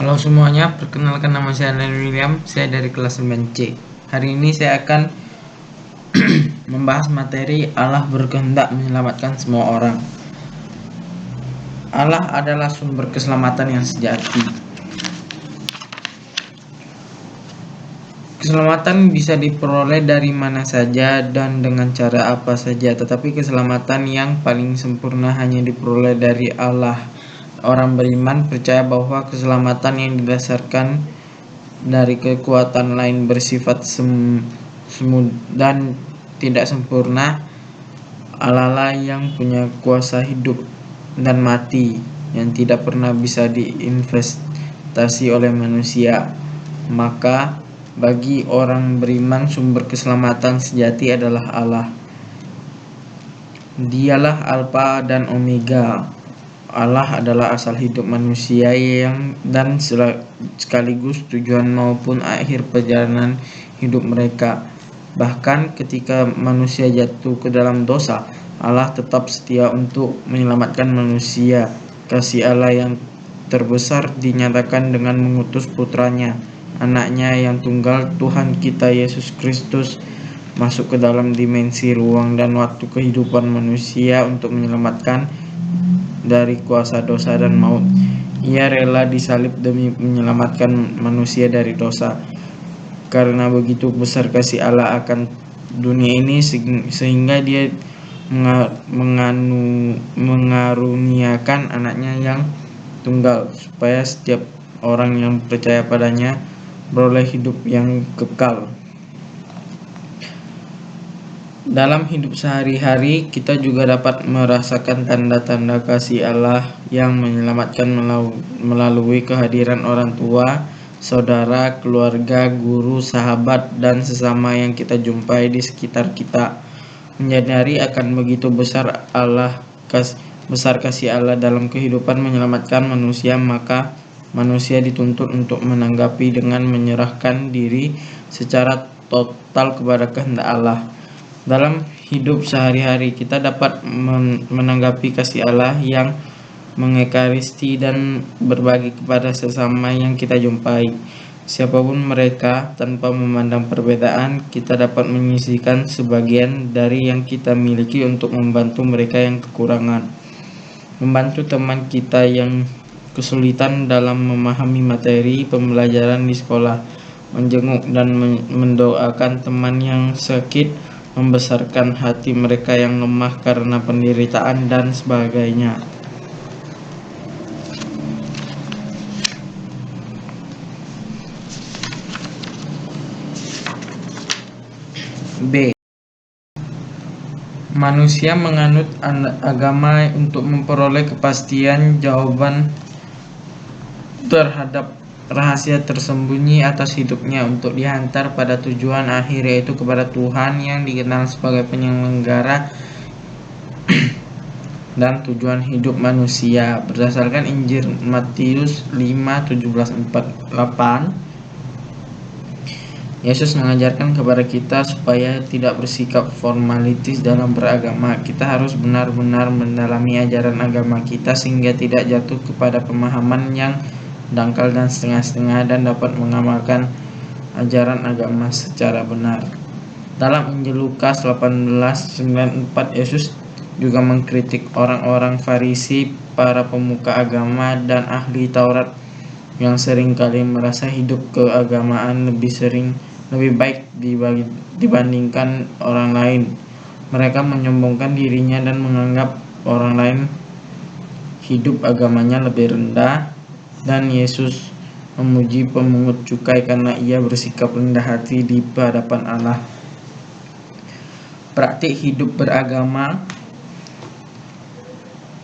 Halo semuanya, perkenalkan nama saya Daniel William, saya dari kelas 9C. Hari ini saya akan membahas materi Allah berkehendak menyelamatkan semua orang. Allah adalah sumber keselamatan yang sejati. Keselamatan bisa diperoleh dari mana saja dan dengan cara apa saja, tetapi keselamatan yang paling sempurna hanya diperoleh dari Allah. Orang beriman percaya bahwa keselamatan yang didasarkan dari kekuatan lain bersifat semu dan tidak sempurna. Allah lah yang punya kuasa hidup dan mati yang tidak pernah bisa diinvestasi oleh manusia. Maka bagi orang beriman sumber keselamatan sejati adalah Allah. Dialah Alfa dan Omega. Allah adalah asal hidup manusia dan sekaligus tujuan maupun akhir perjalanan hidup mereka. Bahkan ketika manusia jatuh ke dalam dosa, Allah tetap setia untuk menyelamatkan manusia. Kasih Allah yang terbesar dinyatakan dengan mengutus putranya, anaknya yang tunggal, Tuhan kita Yesus Kristus, masuk ke dalam dimensi ruang dan waktu kehidupan manusia untuk menyelamatkan dari kuasa dosa dan maut. Ia rela disalib demi menyelamatkan manusia dari dosa. Karena begitu besar kasih Allah akan dunia ini sehingga dia mengaruniakan anaknya yang tunggal supaya setiap orang yang percaya padanya beroleh hidup yang kekal. Dalam hidup sehari-hari, kita juga dapat merasakan tanda-tanda kasih Allah yang menyelamatkan melalui kehadiran orang tua, saudara, keluarga, guru, sahabat, dan sesama yang kita jumpai di sekitar kita. Menyadari akan begitu besar kasih Allah dalam kehidupan menyelamatkan manusia, maka manusia dituntut untuk menanggapi dengan menyerahkan diri secara total kepada kehendak Allah. Dalam hidup sehari-hari kita dapat menanggapi kasih Allah yang mengekaristi dan berbagi kepada sesama yang kita jumpai. Siapapun mereka, tanpa memandang perbedaan, kita dapat menyisihkan sebagian dari yang kita miliki untuk membantu mereka yang kekurangan. Membantu teman kita yang kesulitan dalam memahami materi pembelajaran di sekolah, menjenguk dan mendoakan teman yang sakit, membesarkan hati mereka yang lemah karena penderitaan dan sebagainya. B. Manusia menganut agama untuk memperoleh kepastian jawaban terhadap rahasia tersembunyi atas hidupnya untuk dihantar pada tujuan akhir, yaitu kepada Tuhan yang dikenal sebagai penyelenggara dan tujuan hidup manusia. Berdasarkan Injil Matius 5:17-48, Yesus mengajarkan kepada kita supaya tidak bersikap formalitis dalam beragama. Kita harus benar-benar mendalami ajaran agama kita sehingga tidak jatuh kepada pemahaman yang dangkal dan setengah-setengah dan dapat mengamalkan ajaran agama secara benar. Dalam Injil Lukas 18:94, Yesus juga mengkritik orang-orang Farisi, para pemuka agama dan ahli Taurat yang seringkali merasa hidup keagamaan lebih baik dibandingkan orang lain. Mereka menyombongkan dirinya dan menganggap orang lain hidup agamanya lebih rendah, dan Yesus memuji pemungut cukai karena ia bersikap rendah hati di hadapan Allah. Praktik hidup beragama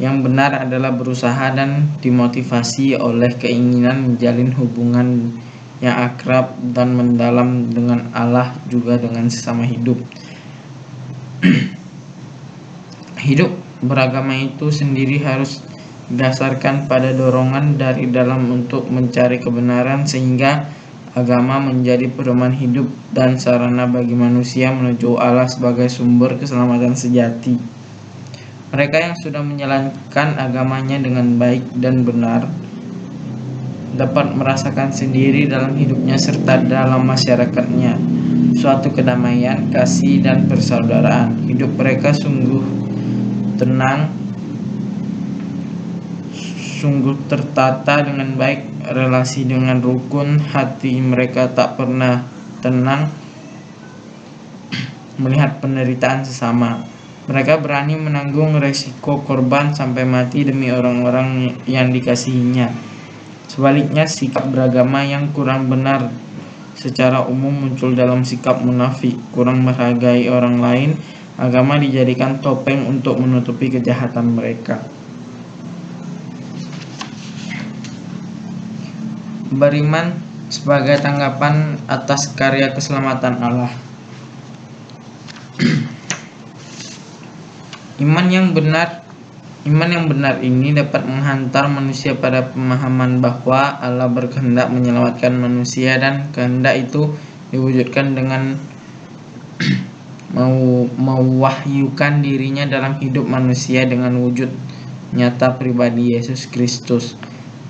yang benar adalah berusaha dan dimotivasi oleh keinginan menjalin hubungan yang akrab dan mendalam dengan Allah, juga dengan sesama hidup. Hidup beragama itu sendiri harus didasarkan pada dorongan dari dalam untuk mencari kebenaran, sehingga agama menjadi pedoman hidup dan sarana bagi manusia menuju Allah sebagai sumber keselamatan sejati. Mereka yang sudah menjalankan agamanya dengan baik dan benar dapat merasakan sendiri dalam hidupnya serta dalam masyarakatnya suatu kedamaian, kasih, dan persaudaraan. Hidup mereka sungguh tenang, sungguh tertata dengan baik, relasi dengan rukun, hati mereka tak pernah tenang melihat penderitaan sesama. Mereka berani menanggung resiko korban sampai mati demi orang-orang yang dikasihinya. Sebaliknya, sikap beragama yang kurang benar secara umum muncul dalam sikap munafik, kurang menghargai orang lain. Agama dijadikan topeng untuk menutupi kejahatan mereka. Beriman sebagai tanggapan atas karya keselamatan Allah. Iman yang benar ini dapat menghantar manusia pada pemahaman bahwa Allah berkehendak menyelamatkan manusia dan kehendak itu diwujudkan dengan mewahyukan dirinya dalam hidup manusia dengan wujud nyata pribadi Yesus Kristus.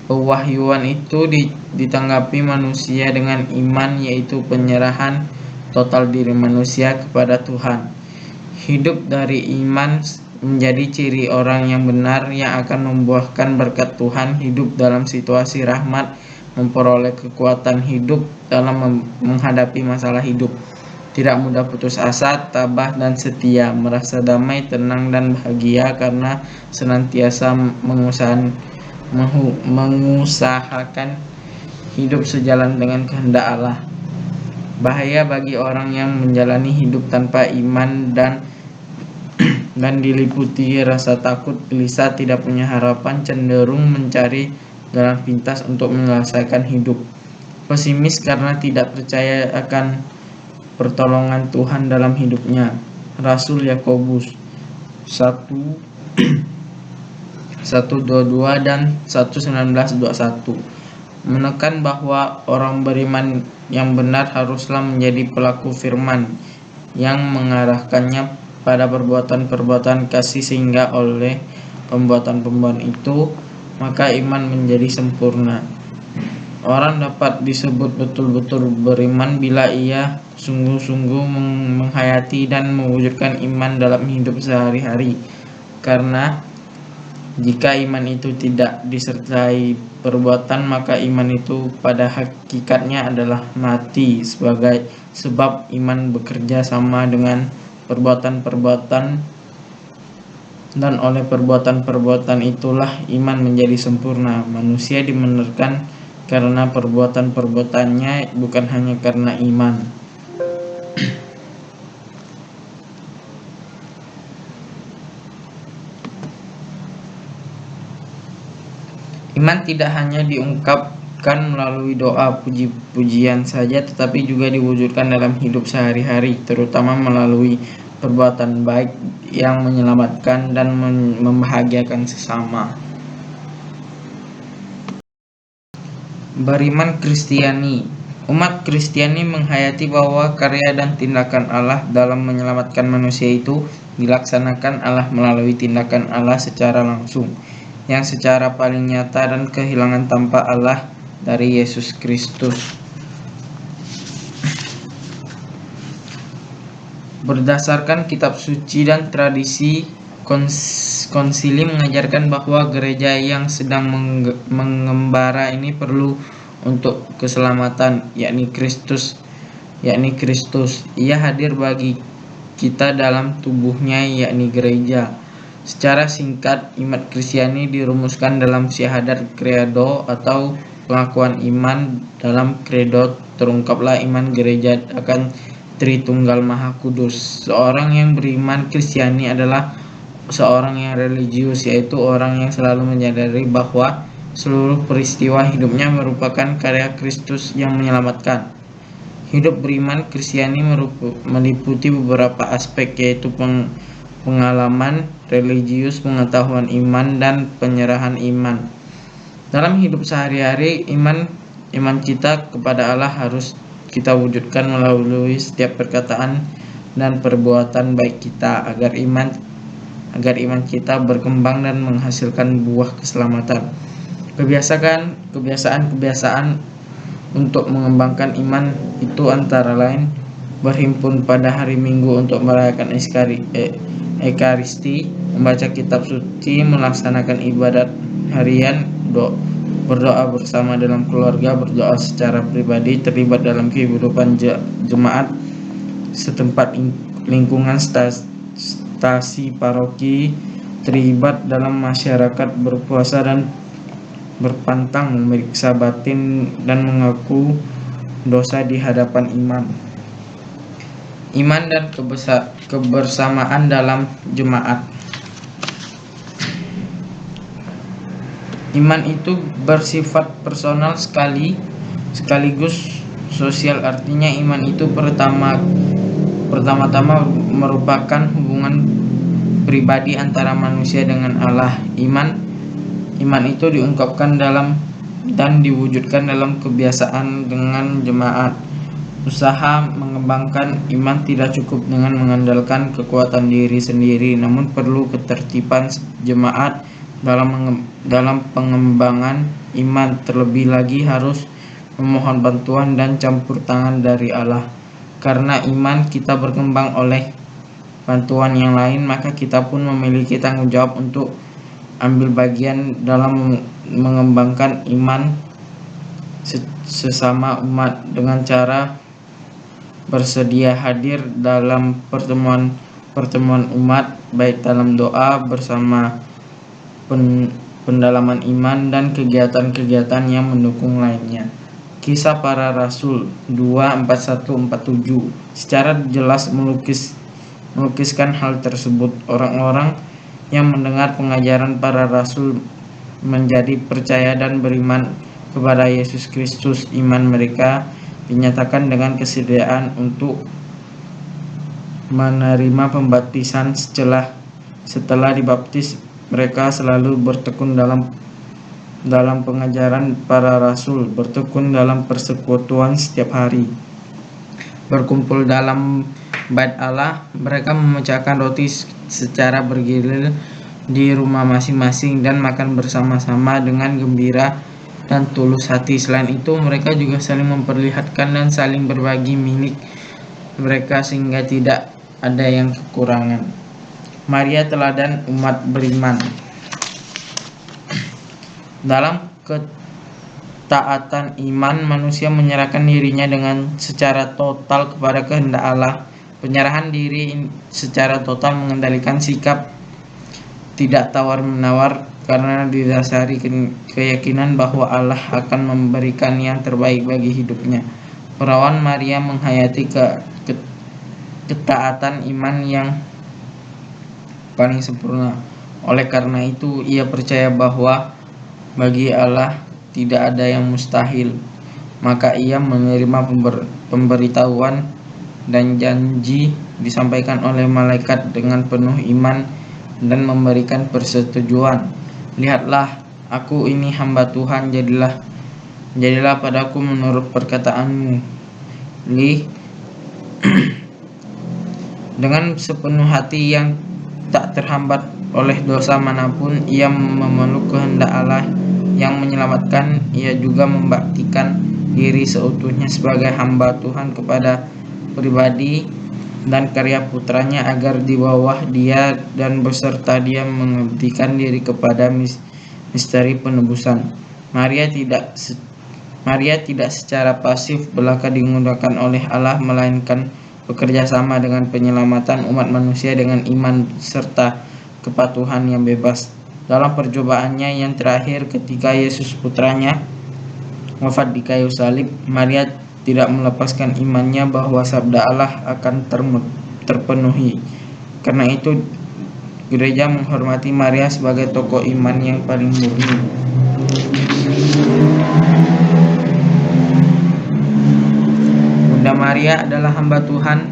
Pewahyuan itu ditanggapi manusia dengan iman, yaitu penyerahan total diri manusia kepada Tuhan. Hidup dari iman menjadi ciri orang yang benar yang akan membuahkan berkat Tuhan, hidup dalam situasi rahmat, memperoleh kekuatan hidup dalam menghadapi masalah hidup, tidak mudah putus asa, tabah dan setia, merasa damai, tenang dan bahagia karena senantiasa mengusahakan hidup sejalan dengan kehendak Allah. Bahaya bagi orang yang menjalani hidup tanpa iman dan diliputi rasa takut, gelisah, tidak punya harapan, cenderung mencari jalan pintas untuk menyelesaikan hidup. Pesimis karena tidak percaya akan pertolongan Tuhan dalam hidupnya. Rasul Yakobus 1:122 dan 1:19-21 menekan bahwa orang beriman yang benar haruslah menjadi pelaku firman yang mengarahkannya pada perbuatan-perbuatan kasih, sehingga oleh pembuatan-pembuatan itu maka iman menjadi sempurna. Orang dapat disebut betul-betul beriman bila ia sungguh-sungguh menghayati dan mewujudkan iman dalam hidup sehari-hari. Karena jika iman itu tidak disertai perbuatan, maka iman itu pada hakikatnya adalah mati, sebab iman bekerja sama dengan perbuatan-perbuatan, dan oleh perbuatan-perbuatan itulah iman menjadi sempurna. Manusia dibenarkan karena perbuatan-perbuatannya, bukan hanya karena iman. Iman tidak hanya diungkapkan melalui doa puji-pujian saja, tetapi juga diwujudkan dalam hidup sehari-hari, terutama melalui perbuatan baik yang menyelamatkan dan membahagiakan sesama. Beriman Kristiani. Umat Kristiani menghayati bahwa karya dan tindakan Allah dalam menyelamatkan manusia itu dilaksanakan Allah melalui tindakan Allah secara langsung, yang secara paling nyata dan kehilangan tanpa Allah dari Yesus Kristus. Berdasarkan kitab suci dan tradisi, konsili mengajarkan bahwa gereja yang sedang mengembara ini perlu untuk keselamatan, yakni Kristus. Ia hadir bagi kita dalam tubuhnya, yakni gereja. Secara singkat, iman Kristiani dirumuskan dalam syahadat credo atau pengakuan iman. Dalam credo terungkaplah iman gereja akan Tritunggal Maha Kudus. Seorang yang beriman Kristiani adalah seorang yang religius, yaitu orang yang selalu menyadari bahwa seluruh peristiwa hidupnya merupakan karya Kristus yang menyelamatkan. Hidup beriman Kristiani meliputi beberapa aspek, yaitu pengalaman religius, pengetahuan iman, dan penyerahan iman. Dalam hidup sehari-hari, iman kita kepada Allah harus kita wujudkan melalui setiap perkataan dan perbuatan baik kita, agar iman kita berkembang dan menghasilkan buah keselamatan. Kebiasaan-kebiasaan untuk mengembangkan iman itu antara lain berhimpun pada hari Minggu untuk merayakan Ekaristi, membaca kitab suci, melaksanakan ibadat harian, berdoa bersama dalam keluarga, berdoa secara pribadi, terlibat dalam kehidupan jemaat setempat, lingkungan stasi paroki, terlibat dalam masyarakat, berpuasa dan berpantang, memeriksa batin dan mengaku dosa di hadapan iman dan kebersamaan dalam jemaat. Iman itu bersifat personal sekaligus sosial, artinya iman itu pertama-tama merupakan hubungan pribadi antara manusia dengan Allah. Iman itu diungkapkan dalam dan diwujudkan dalam kebiasaan dengan jemaat. Usaha mengembangkan iman tidak cukup dengan mengandalkan kekuatan diri sendiri, namun perlu ketertiban jemaat dalam pengembangan iman. Terlebih lagi harus memohon bantuan dan campur tangan dari Allah. Karena iman kita berkembang oleh bantuan yang lain, maka kita pun memiliki tanggung jawab untuk ambil bagian dalam mengembangkan iman sesama umat dengan cara bersedia hadir dalam pertemuan umat, baik dalam doa bersama, pendalaman iman, dan kegiatan-kegiatan yang mendukung lainnya. Kisah Para Rasul 2:41-47 secara jelas melukiskan hal tersebut. Orang-orang yang mendengar pengajaran para rasul menjadi percaya dan beriman kepada Yesus Kristus. Iman mereka dinyatakan dengan kesediaan untuk menerima pembaptisan. Setelah dibaptis, mereka selalu bertekun dalam pengajaran para rasul, bertekun dalam persekutuan setiap hari, berkumpul dalam bait Allah. Mereka memecahkan roti secara bergilir di rumah masing-masing dan makan bersama-sama dengan gembira dan tulus hati. Selain itu, mereka juga saling memperlihatkan dan saling berbagi milik mereka sehingga tidak ada yang kekurangan. Maria teladan umat beriman. Dalam ketaatan iman, manusia menyerahkan dirinya dengan secara total kepada kehendak Allah. Penyerahan diri secara total mengendalikan sikap tidak tawar-menawar karena didasari keyakinan bahwa Allah akan memberikan yang terbaik bagi hidupnya. Perawan Maria menghayati ketaatan iman yang paling sempurna. Oleh karena itu, ia percaya bahwa bagi Allah tidak ada yang mustahil. Maka ia menerima pemberitahuan dan janji disampaikan oleh malaikat dengan penuh iman dan memberikan persetujuan. Lihatlah, aku ini hamba Tuhan, jadilah padaku menurut perkataanmu. Dengan sepenuh hati yang tak terhambat oleh dosa manapun, ia memeluk kehendak Allah yang menyelamatkan. Ia juga membaktikan diri seutuhnya sebagai hamba Tuhan kepada pribadi dan karya putranya, agar di bawah dia dan beserta dia mengabdikan diri kepada misteri penebusan. Maria tidak secara pasif belaka digunakan oleh Allah, melainkan bekerja sama dengan penyelamatan umat manusia dengan iman serta kepatuhan yang bebas. Dalam percobaannya yang terakhir ketika Yesus putranya wafat di kayu salib, Maria tidak melepaskan imannya bahwa sabda Allah akan terpenuhi. Karena itu, gereja menghormati Maria sebagai tokoh iman yang paling murni. Bunda Maria adalah hamba Tuhan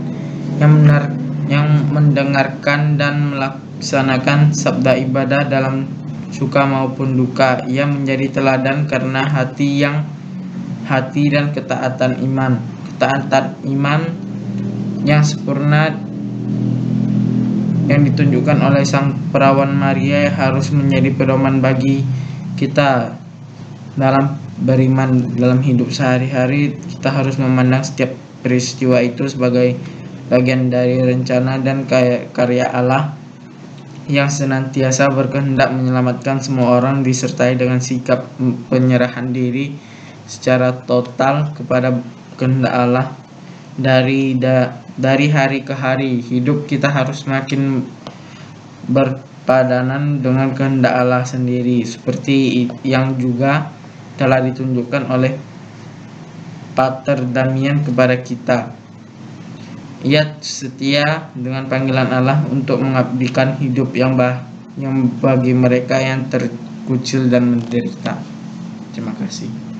yang mendengarkan dan melaksanakan sabda ibadah dalam suka maupun duka. Ia menjadi teladan karena hati dan ketaatan iman. Ketaatan iman yang sempurna yang ditunjukkan oleh sang perawan Maria harus menjadi pedoman bagi kita dalam beriman dalam hidup sehari-hari, kita harus memandang setiap peristiwa itu sebagai bagian dari rencana dan karya Allah yang senantiasa berkehendak menyelamatkan semua orang, disertai dengan sikap penyerahan diri secara total kepada kehendak Allah. Dari hari ke hari, hidup kita harus makin berpadanan dengan kehendak Allah sendiri, seperti yang juga telah ditunjukkan oleh Pater Damian kepada kita. Ia setia dengan panggilan Allah untuk mengabdikan hidup yang bagi mereka yang terkucil dan menderita. Terima kasih.